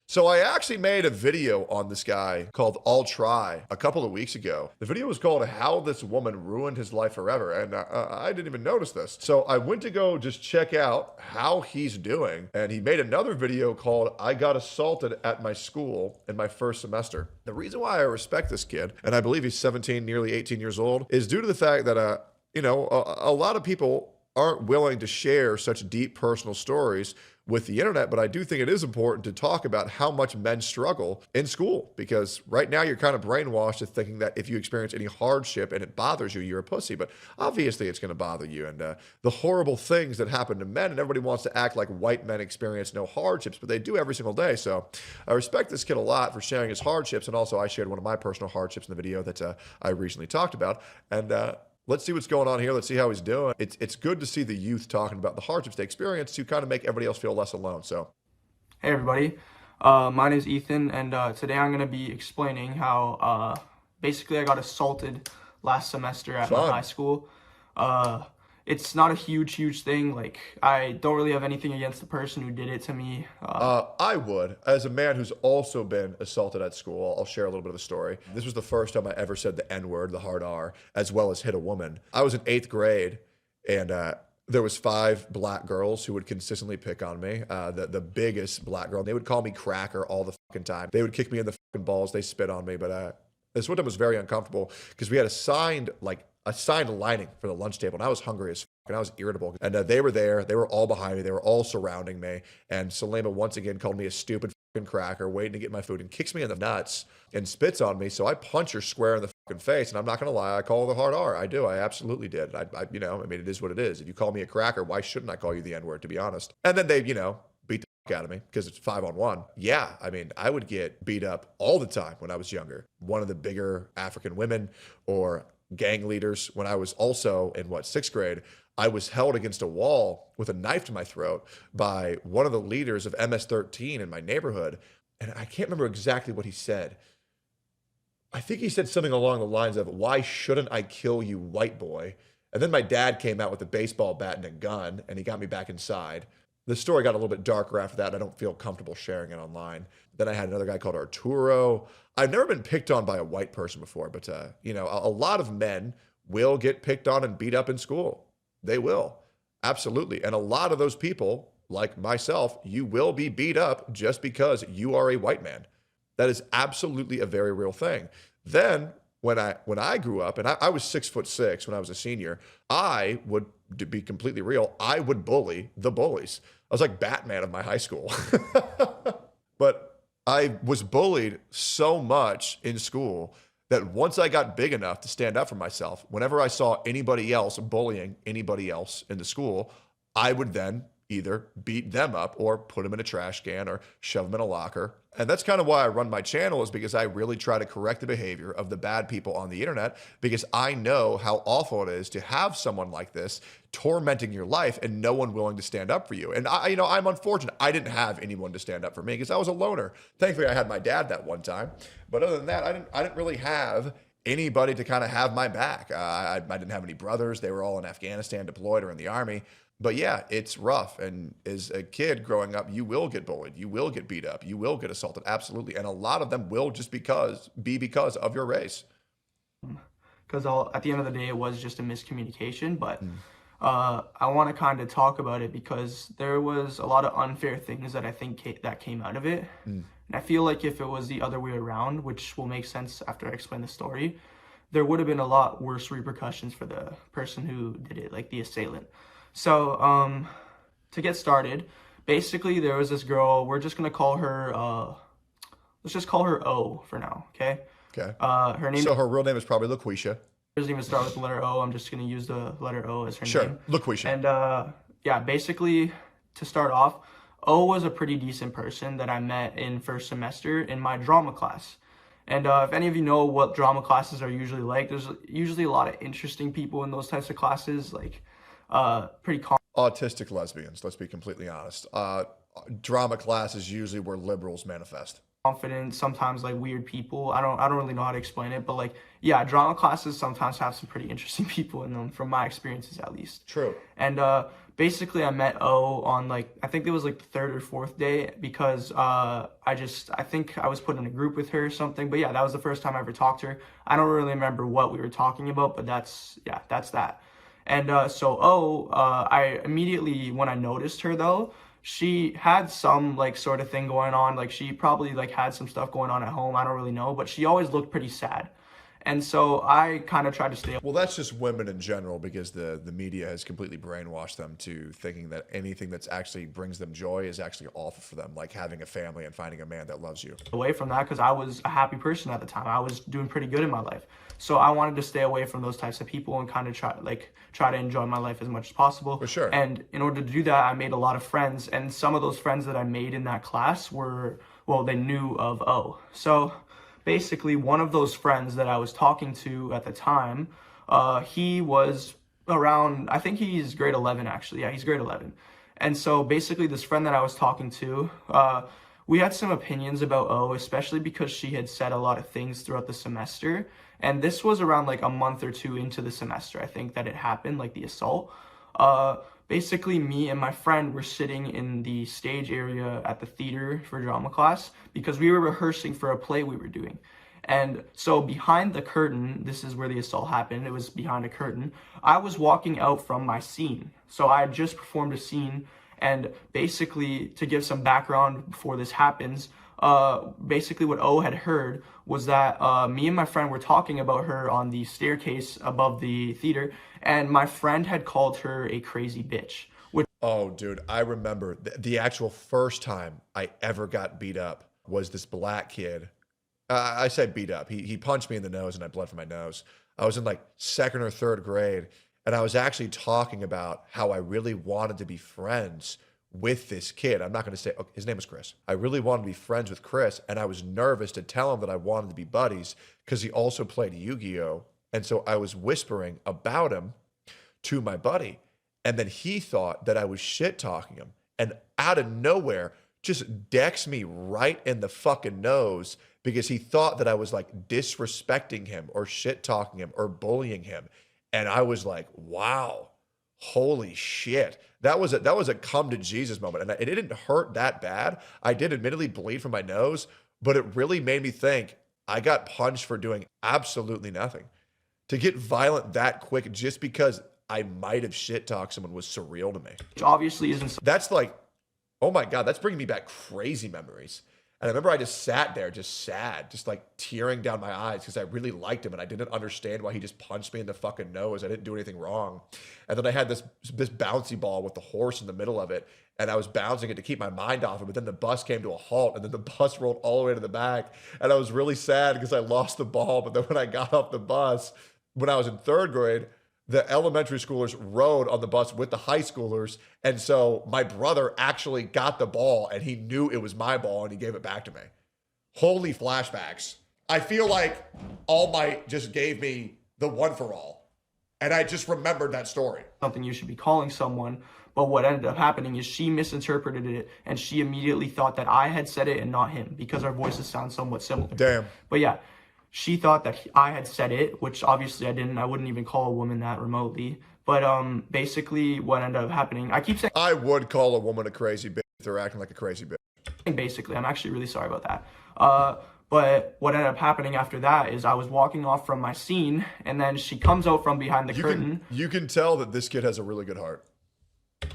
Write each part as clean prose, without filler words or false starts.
So I actually made a video on this guy called I'll Try a couple of weeks ago. The video was called How This Woman Ruined His Life Forever, and I didn't even notice this. So I went to go just check out how he's doing, and he made another video called I Got Assaulted at My School in My First Semester. The reason why I respect this kid, and I believe he's 17, nearly 18 years old, is due to the fact that, a lot of people aren't willing to share such deep personal stories with the internet, but I do think it is important to talk about how much men struggle in school, because right now you're kind of brainwashed to thinking that if you experience any hardship and it bothers you, you're a pussy. But obviously it's going to bother you, and the horrible things that happen to men, and everybody wants to act like white men experience no hardships, but they do every single day. So I respect this kid a lot for sharing his hardships, and also I shared one of my personal hardships in the video that I recently talked about, and let's see what's going on here. Let's see how he's doing. It's good to see the youth talking about the hardships they experience to kind of make everybody else feel less alone. So, hey everybody, my name is Ethan, and today I'm going to be explaining how basically I got assaulted last semester at my high school. It's not a huge thing. Like, I don't really have anything against the person who did it to me. I would, as a man who's also been assaulted at school, I'll share a little bit of a story. This was the first time I ever said the N-word, the hard R, as well as hit a woman. I was in 8th grade, and there was 5 black girls who would consistently pick on me. The biggest black girl, they would call me cracker all the fucking time. They would kick me in the fucking balls. They spit on me, but this one time was very uncomfortable because we had a signed lining for the lunch table, and I was hungry as fuck, and I was irritable. And they were there. They were all behind me. They were all surrounding me. And Selema once again called me a stupid fucking cracker waiting to get my food and kicks me in the nuts and spits on me. So I punch her square in the fucking face, and I'm not going to lie, I call her the hard R. I do. I absolutely did. It is what it is. If you call me a cracker, why shouldn't I call you the N-word, to be honest? And then they, beat the fuck out of me because it's 5-on-1. Yeah, I would get beat up all the time when I was younger. One of the bigger African women or gang leaders, when I was also in 6th grade, I was held against a wall with a knife to my throat by one of the leaders of MS-13 in my neighborhood. And I can't remember exactly what he said. I think he said something along the lines of, "Why shouldn't I kill you, white boy?" And then my dad came out with a baseball bat and a gun, and he got me back inside. The story got a little bit darker after that. I don't feel comfortable sharing it online. Then I had another guy called Arturo. I've never been picked on by a white person before, but a lot of men will get picked on and beat up in school. They will. Absolutely. And a lot of those people, like myself, you will be beat up just because you are a white man. That is absolutely a very real thing. Then when I grew up, and I was 6'6" when I was a senior, I would, to be completely real, I would bully the bullies. I was like Batman of my high school. But I was bullied so much in school that once I got big enough to stand up for myself, whenever I saw anybody else bullying anybody else in the school, I would then either beat them up or put them in a trash can or shove them in a locker. And that's kind of why I run my channel, is because I really try to correct the behavior of the bad people on the internet, because I know how awful it is to have someone like this tormenting your life and no one willing to stand up for you. And I'm unfortunate. I didn't have anyone to stand up for me because I was a loner. Thankfully, I had my dad that one time. But other than that, I didn't really have anybody to kind of have my back. I didn't have any brothers. They were all in Afghanistan deployed or in the army. But yeah, it's rough. And as a kid growing up, you will get bullied. You will get beat up. You will get assaulted. Absolutely. And a lot of them will just because of your race. Because at the end of the day, it was just a miscommunication. But I want to kind of talk about it because there was a lot of unfair things that I think that came out of it. And I feel like if it was the other way around, which will make sense after I explain the story, there would have been a lot worse repercussions for the person who did it, like the assailant. So, to get started, basically there was this girl, we're just going to call her, let's just call her O for now, okay? Okay. So her real name is probably LaQuisha. It doesn't even start with the letter O. I'm just going to use the letter O as her name. Sure, LaQuisha. And, yeah, basically, to start off, O was a pretty decent person that I met in first semester in my drama class. And if any of you know what drama classes are usually like, there's usually a lot of interesting people in those types of classes, like, pretty common. Autistic lesbians, let's be completely honest. drama classes usually where liberals manifest. Confident, sometimes like weird people. I don't really know how to explain it, but like yeah, drama classes sometimes have some pretty interesting people in them from my experiences at least. True. And basically I met O on like I think it was like the third or fourth day because I think I was put in a group with her or something. But yeah, that was the first time I ever talked to her. I don't really remember what we were talking about, but that's that. And I immediately, when I noticed her though, she had some like sort of thing going on. Like she probably like had some stuff going on at home. I don't really know, but she always looked pretty sad. And so I kind of tried to stay. Well, that's just women in general because the media has completely brainwashed them to thinking that anything that's actually brings them joy is actually awful for them, like having a family and finding a man that loves you. Away from that because I was a happy person at the time. I was doing pretty good in my life. So I wanted to stay away from those types of people and kind of try to enjoy my life as much as possible. For sure. And in order to do that, I made a lot of friends. And some of those friends that I made in that class were, well, they knew of O. So basically, one of those friends that I was talking to at the time, he was around, I think he's grade 11 actually. Yeah, he's grade 11. And so basically this friend that I was talking to, we had some opinions about O, especially because she had said a lot of things throughout the semester. And this was around like a month or two into the semester, I think, that it happened, like the assault. Basically, me and my friend were sitting in the stage area at the theater for drama class because we were rehearsing for a play we were doing. And so behind the curtain, this is where the assault happened. It was behind a curtain. I was walking out from my scene. So I had just performed a scene. And basically, to give some background before this happens, basically what O had heard was that me and my friend were talking about her on the staircase above the theater, and my friend had called her a crazy bitch. Oh, dude, I remember the actual first time I ever got beat up was this black kid. I said beat up. He punched me in the nose and I bled from my nose. I was in like second or third grade, and I was actually talking about how I really wanted to be friends with this kid. I'm not going to say, okay, his name was Chris. I really wanted to be friends with Chris, and I was nervous to tell him that I wanted to be buddies because he also played Yu-Gi-Oh! And so I was whispering about him to my buddy, and then he thought that I was shit-talking him, and out of nowhere, just decks me right in the fucking nose because he thought that I was like disrespecting him or shit-talking him or bullying him. And I was like, wow, holy shit. That was a come to Jesus moment. And it didn't hurt that bad. I did admittedly bleed from my nose, but it really made me think I got punched for doing absolutely nothing. To get violent that quick just because I might have shit talked someone was surreal to me. Which obviously isn't. That's like, oh my God, that's bringing me back crazy memories. And I remember I just sat there, just sad, just like tearing down my eyes because I really liked him and I didn't understand why he just punched me in the fucking nose. I didn't do anything wrong. And then I had this bouncy ball with the horse in the middle of it, and I was bouncing it to keep my mind off it. But then the bus came to a halt, and then the bus rolled all the way to the back, and I was really sad because I lost the ball. But then when I got off the bus, when I was in third grade, the elementary schoolers rode on the bus with the high schoolers. And so my brother actually got the ball and he knew it was my ball and he gave it back to me. Holy flashbacks. I feel like All Might just gave me the one for all. And I just remembered that story. Something you should be calling someone. But what ended up happening is she misinterpreted it and she immediately thought that I had said it and not him because our voices sound somewhat similar. Damn. But yeah. She thought that I had said it, which obviously I didn't. I wouldn't even call a woman that remotely. But basically what ended up happening, I keep saying I would call a woman a crazy bitch if they're acting like a crazy bitch. Basically, I'm actually really sorry about that. But what ended up happening after that is I was walking off from my scene, and then she comes out from behind the curtain. You can tell that this kid has a really good heart.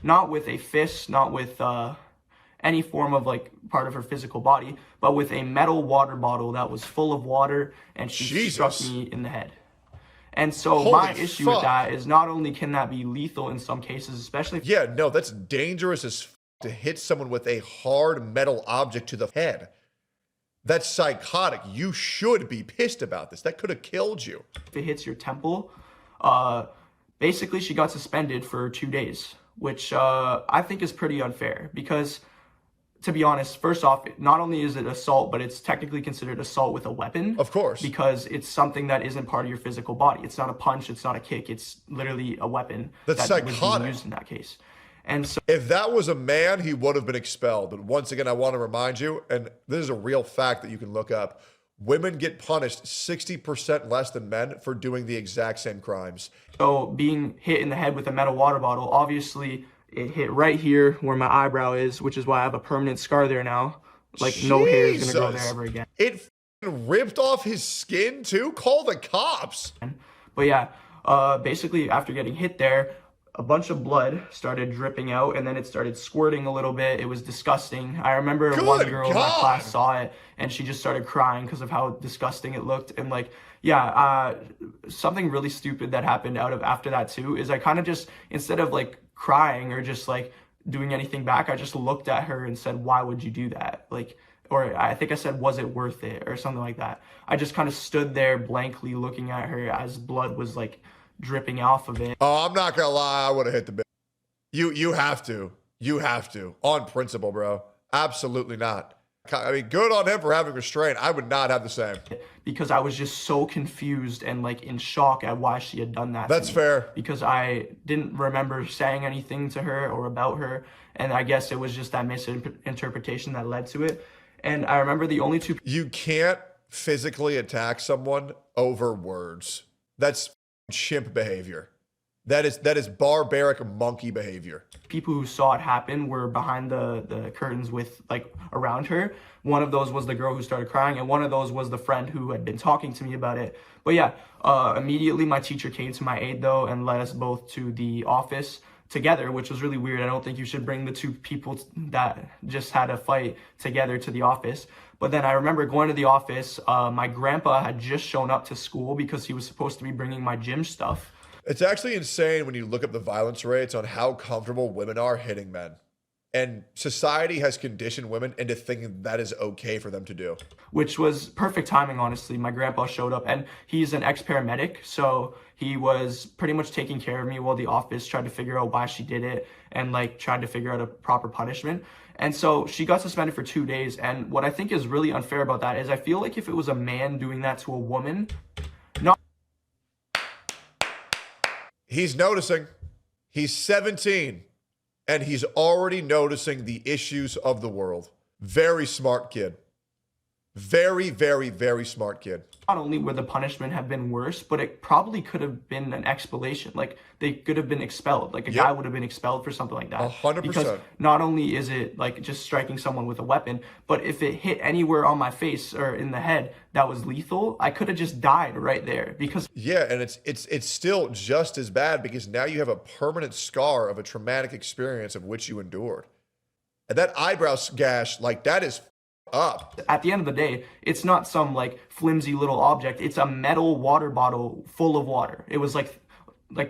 Not with a fist, not with any form of like part of her physical body, but with a metal water bottle that was full of water, and she struck me in the head. And so Holy my issue fuck. with that is not only can that be lethal in some cases, especially if Yeah, no, that's dangerous as to hit someone with a hard metal object to the head. That's psychotic. You should be pissed about this. That could have killed you. it hits your temple. Basically she got suspended for 2 days, which I think is pretty unfair because, to be honest, first off, not only is it assault, but it's technically considered assault with a weapon. Of course. Because it's something that isn't part of your physical body. It's not a punch, it's not a kick, it's literally a weapon That's that was being psychotic. used in that case. And so If that was a man, he would have been expelled. But once again, I want to remind you, and this is a real fact that you can look up, women get punished 60% less than men for doing the exact same crimes. So being hit in the head with a metal water bottle, obviously it hit right here where my eyebrow is, which is why I have a permanent scar there now. Like no hair is gonna grow there ever again. It ripped off his skin too? Call the cops. But yeah, basically after getting hit there, a bunch of blood started dripping out, and then it started squirting a little bit. It was disgusting. I remember one girl in my class saw it, and she just started crying because of how disgusting it looked. And like, yeah, something really stupid that happened after that too is I kind of just, instead of like crying or just like doing anything back, I just looked at her and said, "Why would you do that?" Like, or I think I said, "Was it worth it?" or something like that. I just kind of stood there blankly looking at her as blood was like dripping off of it. Oh, I'm not gonna lie, I would have hit the bitch. You have to. You have to. On principle, bro. Absolutely not. I mean, good on him for having restraint. I would not have the same. Because I was just so confused and like in shock at why she had done that. That's fair. Because I didn't remember saying anything to her or about her. And I guess it was just that misinterpretation that led to it. And I remember the only two You can't physically attack someone over words. That's chimp behavior. That is barbaric monkey behavior. people who saw it happen were behind the curtains with like around her. One of those was the girl who started crying, and one of those was the friend who had been talking to me about it. But yeah, immediately my teacher came to my aid though and led us both to the office together, which was really weird. I don't think you should bring the two people that just had a fight together to the office. But then I remember going to the office, my grandpa had just shown up to school because he was supposed to be bringing my gym stuff. It's actually insane when you look up the violence rates on how comfortable women are hitting men. And society has conditioned women into thinking that is okay for them to do. Which was perfect timing, honestly. My grandpa showed up, and he's an ex-paramedic, so he was pretty much taking care of me while the office tried to figure out why she did it and like tried to figure out a proper punishment. And so she got suspended for 2 days. And what I think is really unfair about that is I feel like if it was a man doing that to a woman, He's noticing. He's 17, and he's already noticing the issues of the world. Very smart kid. Very, very, very smart kid. not only would the punishment have been worse, but it probably could have been an expulsion. Like they could have been expelled. Like a guy would have been expelled for something like that. 100%. Because not only is it like just striking someone with a weapon, but if it hit anywhere on my face or in the head that was lethal, I could have just died right there. Because Yeah, and it's still just as bad because now you have a permanent scar of a traumatic experience of which you endured. And that eyebrow gash, like that is up. at the end of the day, it's not some like flimsy little object. It's a metal water bottle full of water. It was like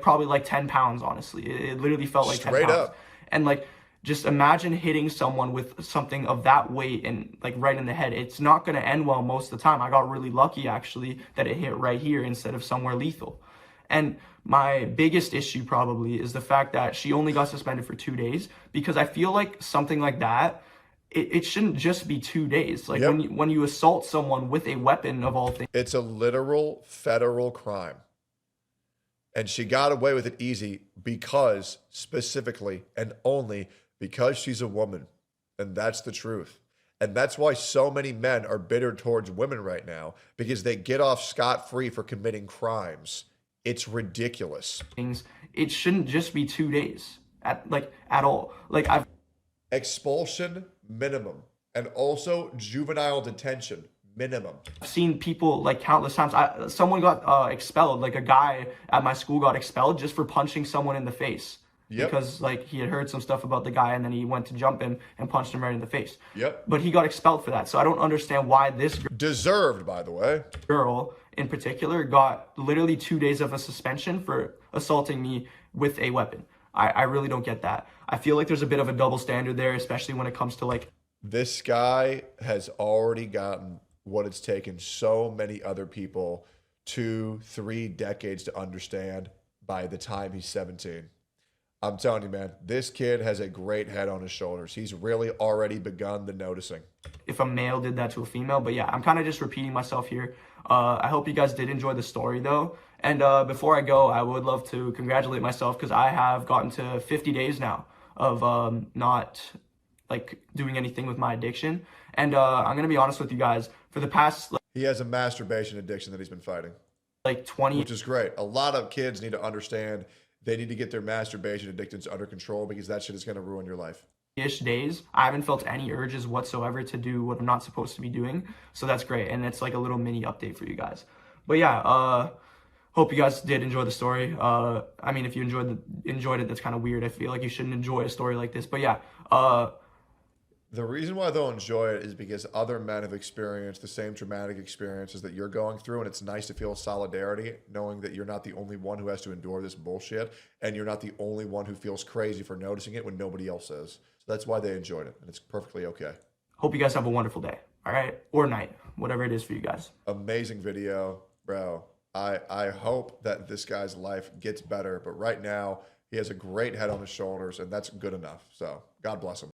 probably like 10 pounds, honestly. It literally felt like 10 Straight pounds. up. And like, just imagine hitting someone with something of that weight and like right in the head. It's not going to end well most of the time. I got really lucky actually that it hit right here instead of somewhere lethal. And my biggest issue probably is the fact that she only got suspended for 2 days, because I feel like something like that, it shouldn't just be 2 days. Like when you assault someone with a weapon of all things. It's a literal federal crime. And she got away with it easy because, specifically and only because she's a woman. And that's the truth. And that's why so many men are bitter towards women right now, because they get off scot-free for committing crimes. It's ridiculous. It shouldn't just be 2 days at all. Like Expulsion, minimum. And also juvenile detention, minimum. I've seen people like countless times. Someone got expelled. Like a guy at my school got expelled just for punching someone in the face. Because like he had heard some stuff about the guy and then he went to jump him and punched him right in the face. But he got expelled for that. So I don't understand why this Deserved, by the way. girl in particular got literally 2 days of a suspension for assaulting me with a weapon. I really don't get that. I feel like there's a bit of a double standard there, especially when it comes to like. This guy has already gotten what it's taken so many other people 2-3 decades to understand by the time he's 17. I'm telling you, man, this kid has a great head on his shoulders. He's really already begun the noticing. If a male did that to a female. But yeah, I'm kind of just repeating myself here. I hope you guys did enjoy the story though. And before I go, I would love to congratulate myself because I have gotten to 50 days now of not like doing anything with my addiction. And I'm gonna be honest with you guys, for the past He has a masturbation addiction that he's been fighting, like 20 which is great. A lot of kids need to understand they need to get their masturbation addictions under control because that shit is going to ruin your life. ish days, I haven't felt any urges whatsoever to do what I'm not supposed to be doing. So that's great. And it's like a little mini update for you guys. But yeah, hope you guys did enjoy the story. I mean, if you enjoyed it, that's kind of weird. I feel like you shouldn't enjoy a story like this. But yeah, The reason why they'll enjoy it is because other men have experienced the same traumatic experiences that you're going through, and it's nice to feel solidarity, knowing that you're not the only one who has to endure this bullshit, and you're not the only one who feels crazy for noticing it when nobody else is. So that's why they enjoyed it, and it's perfectly okay. hope you guys have a wonderful day. All right, or night, whatever it is for you guys. Amazing video, bro. I hope that this guy's life gets better, but right now he has a great head on his shoulders, and that's good enough. So God bless him.